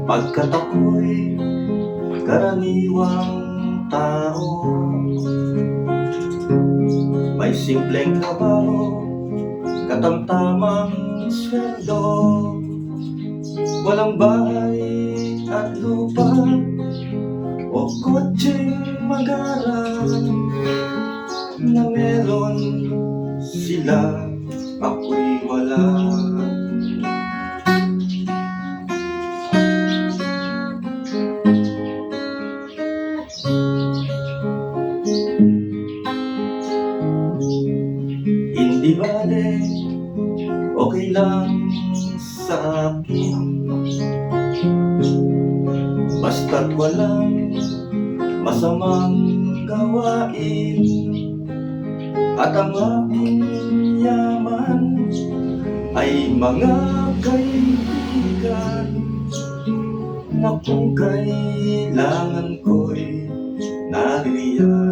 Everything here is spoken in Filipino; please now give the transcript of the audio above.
Pagkat ako'y karaniwang tao, may simpleng trabaho, katamtamang sweldo, walang bahay at lupa o kotseng magara na meron sila, ako'y wala. Hindi bale, okay lang sa akin, basta't walang masamang gawain, at ang aking yaman ay mga kaibigan na kung kailangan ko'y nariyan.